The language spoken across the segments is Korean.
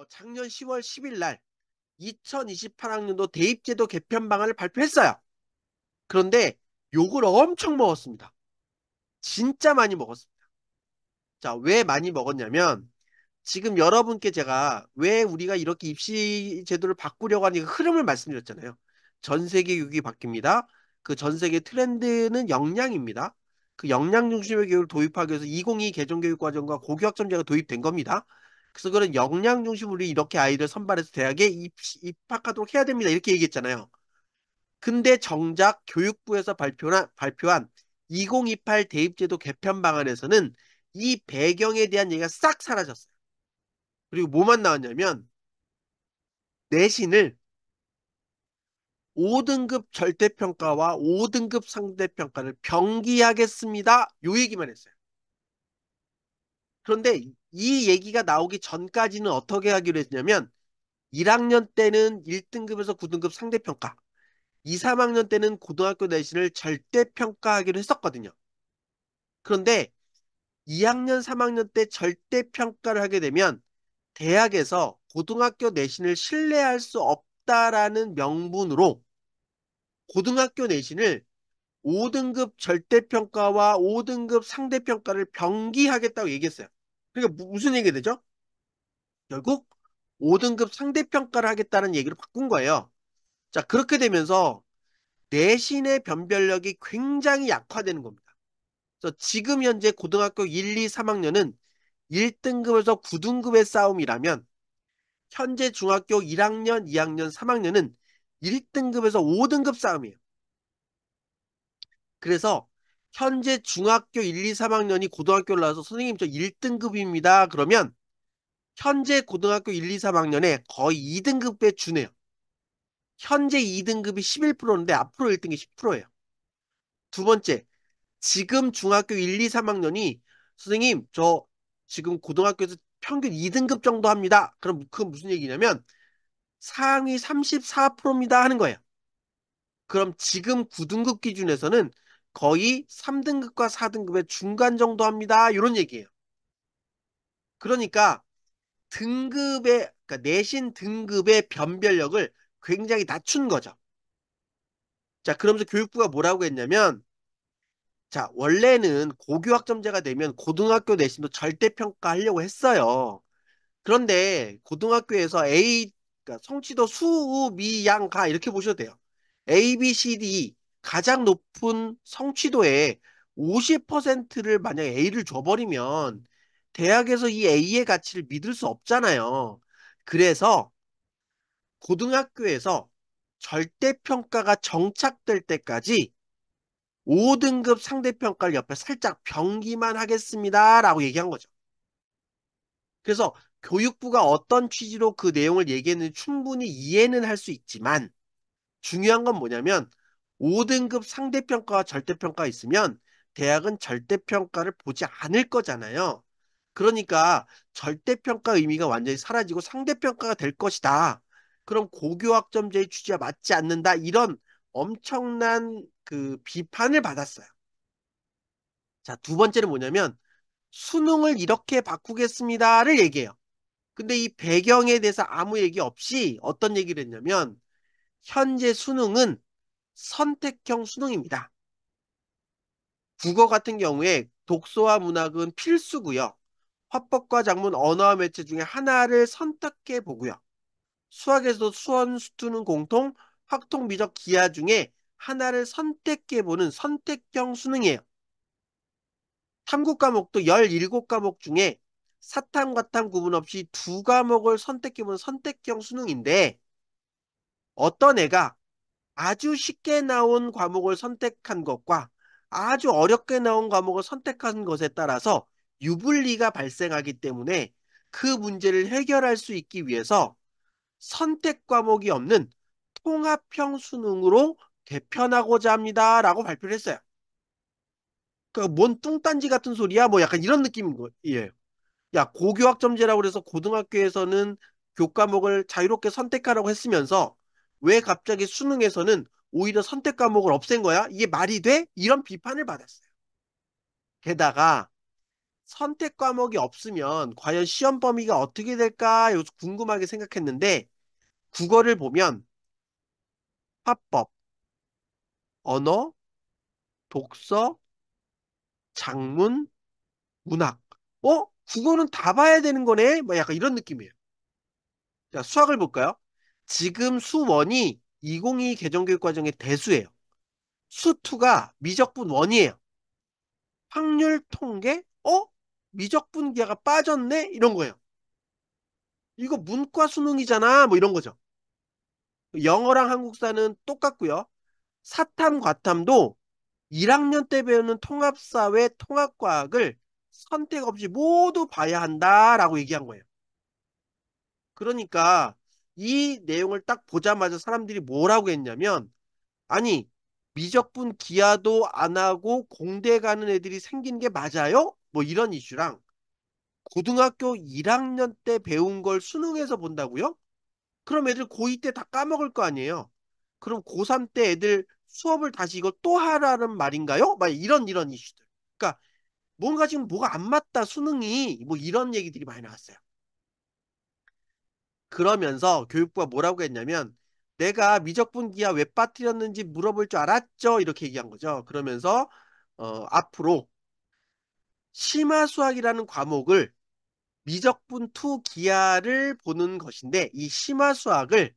작년 10월 10일 날 2028학년도 대입제도 개편 방안을 발표했어요. 그런데 욕을 엄청 먹었습니다. 진짜 많이 먹었습니다. 자, 왜 많이 먹었냐면 지금 여러분께 제가 왜 우리가 이렇게 입시 제도를 바꾸려고 하는 그 흐름을 말씀드렸잖아요. 전 세계 교육이 바뀝니다. 그 전 세계 트렌드는 역량입니다. 그 역량 중심의 교육을 도입하기 위해서 2022 개정교육과정과 고교학점제가 도입된 겁니다. 그래서 그런 역량 중심으로 이렇게 아이를 선발해서 대학에 입학하도록 해야 됩니다. 이렇게 얘기했잖아요. 근데 정작 교육부에서 발표한 2028 대입제도 개편 방안에서는 이 배경에 대한 얘기가 싹 사라졌어요. 그리고 뭐만 나왔냐면 내신을 5등급 절대평가와 5등급 상대평가를 병기하겠습니다. 요 얘기만 했어요. 그런데 이 얘기가 나오기 전까지는 어떻게 하기로 했냐면 1학년 때는 1등급에서 9등급 상대평가, 2, 3학년 때는 고등학교 내신을 절대평가하기로 했었거든요. 그런데 2학년, 3학년 때 절대평가를 하게 되면 대학에서 고등학교 내신을 신뢰할 수 없다라는 명분으로 고등학교 내신을 5등급 절대평가와 5등급 상대평가를 병기하겠다고 얘기했어요. 그러니까 무슨 얘기가 되죠? 결국 5등급 상대평가를 하겠다는 얘기를 바꾼 거예요. 자, 그렇게 되면서 내신의 변별력이 굉장히 약화되는 겁니다. 그래서 지금 현재 고등학교 1, 2, 3학년은 1등급에서 9등급의 싸움이라면 현재 중학교 1학년, 2학년, 3학년은 1등급에서 5등급 싸움이에요. 그래서 현재 중학교 1, 2, 3학년이 고등학교를 나와서 선생님 저 1등급입니다. 그러면 현재 고등학교 1, 2, 3학년에 거의 2등급에 주네요. 현재 2등급이 11%인데 앞으로 1등이 10%예요. 두 번째, 지금 중학교 1, 2, 3학년이 선생님 저 지금 고등학교에서 평균 2등급 정도 합니다. 그럼 그건 무슨 얘기냐면 상위 34%입니다 하는 거예요. 그럼 지금 9등급 기준에서는 거의 3등급과 4등급의 중간 정도 합니다. 이런 얘기예요. 그러니까 그러니까 내신 등급의 변별력을 굉장히 낮춘 거죠. 자, 그러면서 교육부가 뭐라고 했냐면, 자, 원래는 고교학점제가 되면 고등학교 내신도 절대평가하려고 했어요. 그런데 고등학교에서 그러니까 성취도 수, 우, 미, 양, 가 이렇게 보셔도 돼요. A, B, C, D 가장 높은 성취도에 50%를 만약에 A를 줘버리면 대학에서 이 A의 가치를 믿을 수 없잖아요. 그래서 고등학교에서 절대평가가 정착될 때까지 5등급 상대평가를 옆에 살짝 병기만 하겠습니다라고 얘기한 거죠. 그래서 교육부가 어떤 취지로 그 내용을 얘기했는지 충분히 이해는 할 수 있지만 중요한 건 뭐냐면 5등급 상대평가와 절대평가가 있으면 대학은 절대평가를 보지 않을 거잖아요. 그러니까 절대평가 의미가 완전히 사라지고 상대평가가 될 것이다. 그럼 고교학점제의 취지와 맞지 않는다. 이런 엄청난 그 비판을 받았어요. 자, 두 번째는 뭐냐면 수능을 이렇게 바꾸겠습니다를 얘기해요. 근데 이 배경에 대해서 아무 얘기 없이 어떤 얘기를 했냐면 현재 수능은 선택형 수능입니다. 국어 같은 경우에 독서와 문학은 필수고요. 화법과 작문, 언어와 매체 중에 하나를 선택해 보고요. 수학에서도 수원, 수투는 공통, 확통, 미적, 기하 중에 하나를 선택해 보는 선택형 수능이에요. 탐구 과목도 17과목 중에 사탐, 과탐 구분 없이 두 과목을 선택해 보는 선택형 수능인데 어떤 애가 아주 쉽게 나온 과목을 선택한 것과 아주 어렵게 나온 과목을 선택한 것에 따라서 유불리가 발생하기 때문에 그 문제를 해결할 수 있기 위해서 선택 과목이 없는 통합형 수능으로 개편하고자 합니다라고 발표를 했어요. 그러니까 뭔 뚱딴지 같은 소리야? 뭐 약간 이런 느낌인 거예요. 야, 고교학점제라고 그래서 고등학교에서는 교과목을 자유롭게 선택하라고 했으면서 왜 갑자기 수능에서는 오히려 선택 과목을 없앤 거야? 이게 말이 돼? 이런 비판을 받았어요. 게다가 선택 과목이 없으면 과연 시험 범위가 어떻게 될까? 여기서 궁금하게 생각했는데 국어를 보면 화법, 언어, 독서, 작문, 문학. 국어는 다 봐야 되는 거네? 뭐 약간 이런 느낌이에요. 자, 수학을 볼까요? 지금 수1이 2022 개정교육과정의 대수예요. 수2가 미적분 1이에요. 확률 통계? 미적분 기하가 빠졌네? 이런 거예요. 이거 문과 수능이잖아. 뭐 이런 거죠. 영어랑 한국사는 똑같고요. 사탐, 과탐도 1학년 때 배우는 통합사회, 통합과학을 선택 없이 모두 봐야 한다라고 얘기한 거예요. 그러니까 이 내용을 딱 보자마자 사람들이 뭐라고 했냐면, 아니, 미적분 기하도 안 하고 공대 가는 애들이 생긴 게 맞아요? 뭐 이런 이슈랑 고등학교 1학년 때 배운 걸 수능에서 본다고요? 그럼 애들 고2 때 다 까먹을 거 아니에요? 그럼 고3 때 애들 수업을 다시 이걸 또 하라는 말인가요? 막 이런 이슈들. 그러니까 뭔가 지금 뭐가 안 맞다, 수능이. 뭐 이런 얘기들이 많이 나왔어요. 그러면서 교육부가 뭐라고 했냐면, 내가 미적분 기하 왜 빠뜨렸는지 물어볼 줄 알았죠? 이렇게 얘기한 거죠. 그러면서 앞으로 심화수학이라는 과목을 미적분 2 기하를 보는 것인데, 이 심화수학을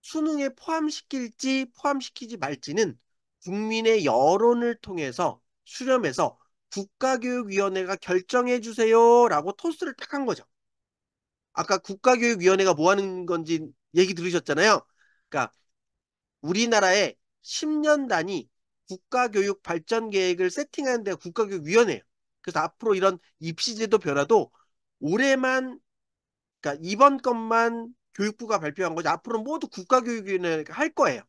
수능에 포함시킬지 포함시키지 말지는 국민의 여론을 통해서 수렴해서 국가교육위원회가 결정해 주세요라고 토스를 딱 한 거죠. 아까 국가교육위원회가 뭐 하는 건지 얘기 들으셨잖아요. 그러니까 우리나라에 10년 단위 국가교육 발전 계획을 세팅하는 데가 국가교육위원회예요. 그래서 앞으로 이런 입시제도 변화도 올해만, 그러니까 이번 것만 교육부가 발표한 거죠. 앞으로 모두 국가교육위원회가 할 거예요.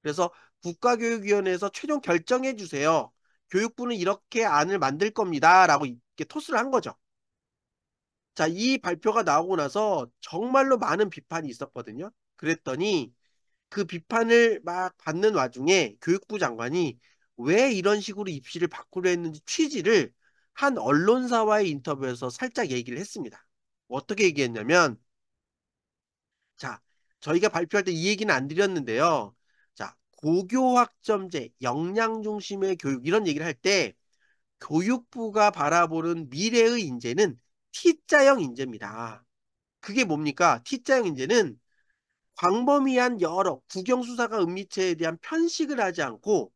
그래서 국가교육위원회에서 최종 결정해 주세요. 교육부는 이렇게 안을 만들 겁니다라고 이렇게 토스를 한 거죠. 자, 이 발표가 나오고 나서 정말로 많은 비판이 있었거든요. 그랬더니 그 비판을 막 받는 와중에 교육부 장관이 왜 이런 식으로 입시를 바꾸려 했는지 취지를 한 언론사와의 인터뷰에서 살짝 얘기를 했습니다. 어떻게 얘기했냐면, 자, 저희가 발표할 때 이 얘기는 안 드렸는데요. 자, 고교학점제, 역량 중심의 교육 이런 얘기를 할 때 교육부가 바라보는 미래의 인재는 T자형 인재입니다. 그게 뭡니까? T자형 인재는 광범위한 여러 국영수사가 은미체에 대한 편식을 하지 않고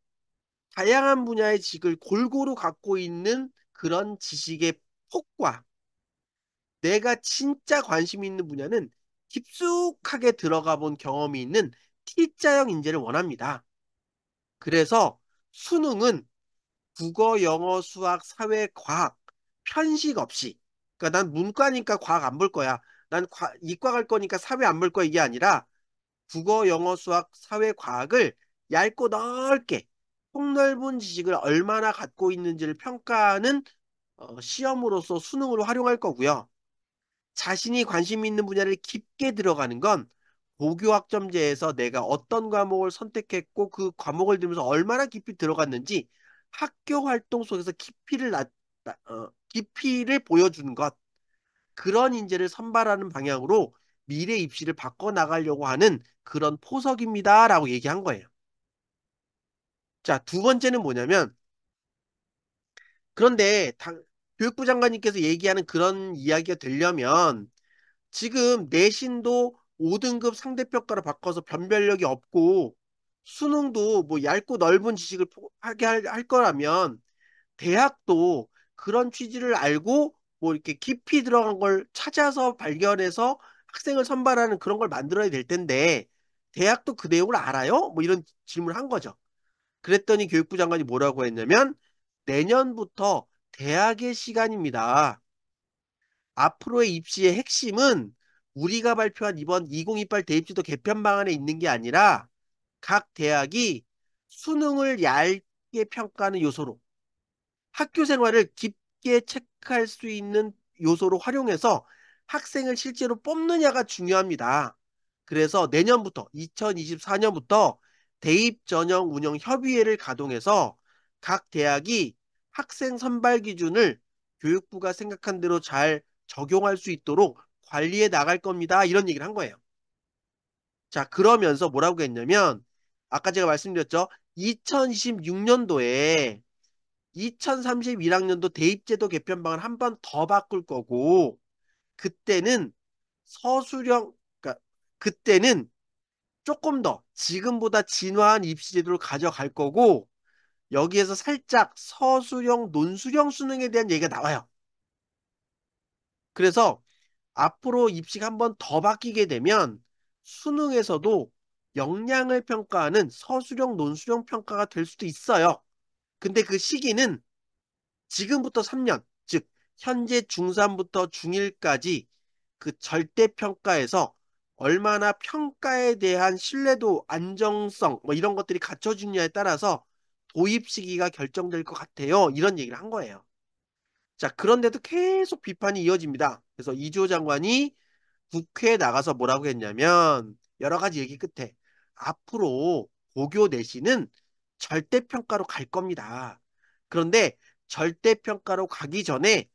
다양한 분야의 지식을 골고루 갖고 있는 그런 지식의 폭과 내가 진짜 관심 있는 분야는 깊숙하게 들어가 본 경험이 있는 T자형 인재를 원합니다. 그래서 수능은 국어, 영어, 수학, 사회, 과학 편식 없이, 그러니까 난 문과니까 과학 안 볼 거야. 난 이과 갈 거니까 사회 안 볼 거야. 이게 아니라 국어, 영어, 수학, 사회, 과학을 얇고 넓게 폭넓은 지식을 얼마나 갖고 있는지를 평가하는 시험으로서 수능을 활용할 거고요. 자신이 관심 있는 분야를 깊게 들어가는 건 고교학점제에서 내가 어떤 과목을 선택했고 그 과목을 들으면서 얼마나 깊이 들어갔는지 학교 활동 속에서 깊이를 보여주는 것, 그런 인재를 선발하는 방향으로 미래 입시를 바꿔 나가려고 하는 그런 포석입니다라고 얘기한 거예요. 자, 두 번째는 뭐냐면, 그런데 교육부 장관님께서 얘기하는 그런 이야기가 되려면 지금 내신도 5등급 상대평가로 바꿔서 변별력이 없고 수능도 뭐 얇고 넓은 지식을 하게 할 거라면 대학도 그런 취지를 알고 뭐 이렇게 깊이 들어간 걸 찾아서 발견해서 학생을 선발하는 그런 걸 만들어야 될 텐데 대학도 그 내용을 알아요? 뭐 이런 질문을 한 거죠. 그랬더니 교육부 장관이 뭐라고 했냐면, 내년부터 대학의 시간입니다. 앞으로의 입시의 핵심은 우리가 발표한 이번 2028 대입제도 개편 방안에 있는 게 아니라 각 대학이 수능을 얇게 평가하는 요소로 학교 생활을 깊게 체크할 수 있는 요소로 활용해서 학생을 실제로 뽑느냐가 중요합니다. 그래서 내년부터 2024년부터 대입 전형 운영 협의회를 가동해서 각 대학이 학생 선발 기준을 교육부가 생각한 대로 잘 적용할 수 있도록 관리해 나갈 겁니다. 이런 얘기를 한 거예요. 자, 그러면서 뭐라고 했냐면, 아까 제가 말씀드렸죠. 2026년도에 2031학년도 대입제도 개편방을 한 번 더 바꿀 거고, 그때는 서술형, 그러니까 그때는 조금 더 지금보다 진화한 입시제도를 가져갈 거고, 여기에서 살짝 서술형, 논술형 수능에 대한 얘기가 나와요. 그래서 앞으로 입시가 한 번 더 바뀌게 되면 수능에서도 역량을 평가하는 서술형, 논술형 평가가 될 수도 있어요. 근데 그 시기는 지금부터 3년, 즉 현재 중3부터 중1까지 그 절대평가에서 얼마나 평가에 대한 신뢰도, 안정성 뭐 이런 것들이 갖춰지느냐에 따라서 도입 시기가 결정될 것 같아요. 이런 얘기를 한 거예요. 자, 그런데도 계속 비판이 이어집니다. 그래서 이주호 장관이 국회에 나가서 뭐라고 했냐면 여러 가지 얘기 끝에 앞으로 고교 내신은 절대평가로 갈 겁니다. 그런데 절대평가로 가기 전에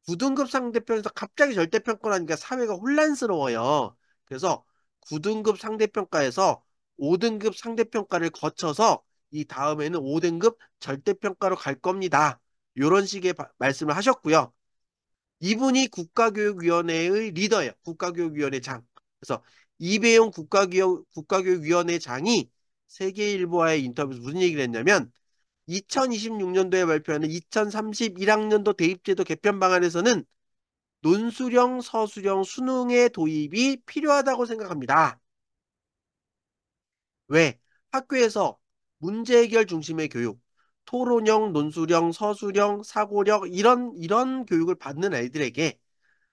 9등급 상대평가에서 갑자기 절대평가라니까 사회가 혼란스러워요. 그래서 9등급 상대평가에서 5등급 상대평가를 거쳐서 이 다음에는 5등급 절대평가로 갈 겁니다. 이런 식의 말씀을 하셨고요. 이분이 국가교육위원회의 리더예요. 국가교육위원회 장. 그래서 이배용 국가교육위원회 장이 세계일보와의 인터뷰에서 무슨 얘기를 했냐면 2026년도에 발표하는 2031학년도 대입제도 개편 방안에서는 논술형, 서술형 수능의 도입이 필요하다고 생각합니다. 왜? 학교에서 문제 해결 중심의 교육, 토론형, 논술형, 서술형, 사고력 이런 교육을 받는 아이들에게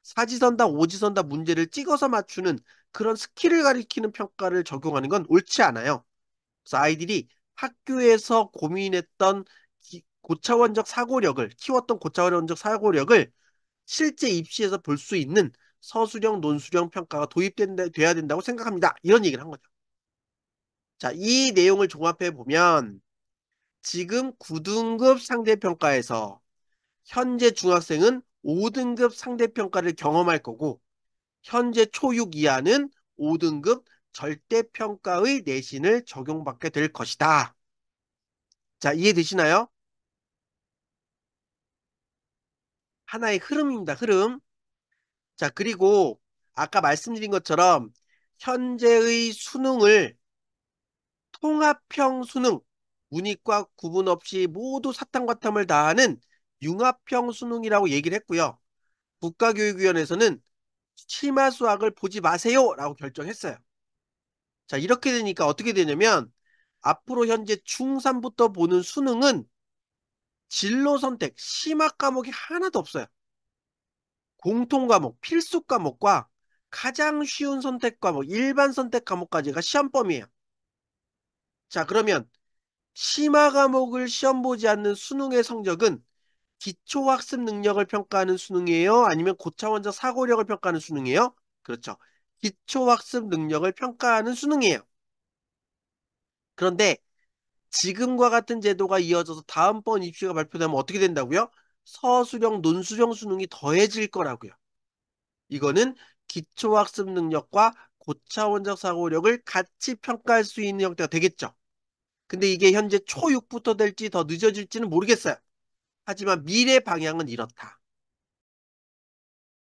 사지선다, 오지선다 문제를 찍어서 맞추는 그런 스킬을 가리키는 평가를 적용하는 건 옳지 않아요. 그래서 아이들이 학교에서 고민했던 고차원적 사고력을, 키웠던 고차원적 사고력을 실제 입시에서 볼 수 있는 서술형, 논술형 평가가 돼야 된다고 생각합니다. 이런 얘기를 한 거죠. 자, 이 내용을 종합해 보면 지금 9등급 상대평가에서 현재 중학생은 5등급 상대평가를 경험할 거고 현재 초6 이하는 5등급 절대평가의 내신을 적용받게 될 것이다. 자, 이해되시나요? 하나의 흐름입니다. 흐름. 자, 그리고 아까 말씀드린 것처럼 현재의 수능을 통합형 수능, 문이과 구분 없이 모두 사탐과탐을 다하는 융합형 수능이라고 얘기를 했고요. 국가교육위원회에서는 심화 수학을 보지 마세요라고 결정했어요. 자, 이렇게 되니까 어떻게 되냐면 앞으로 현재 중3부터 보는 수능은 진로 선택, 심화 과목이 하나도 없어요. 공통 과목, 필수 과목과 가장 쉬운 선택 과목, 일반 선택 과목까지가 시험 범위예요. 자, 그러면 심화 과목을 시험 보지 않는 수능의 성적은 기초학습 능력을 평가하는 수능이에요? 아니면 고차원적 사고력을 평가하는 수능이에요? 그렇죠. 기초학습 능력을 평가하는 수능이에요. 그런데 지금과 같은 제도가 이어져서 다음번 입시가 발표되면 어떻게 된다고요? 서술형, 논술형 수능이 더해질 거라고요. 이거는 기초학습 능력과 고차원적 사고력을 같이 평가할 수 있는 형태가 되겠죠. 근데 이게 현재 초6부터 될지 더 늦어질지는 모르겠어요. 하지만 미래 방향은 이렇다.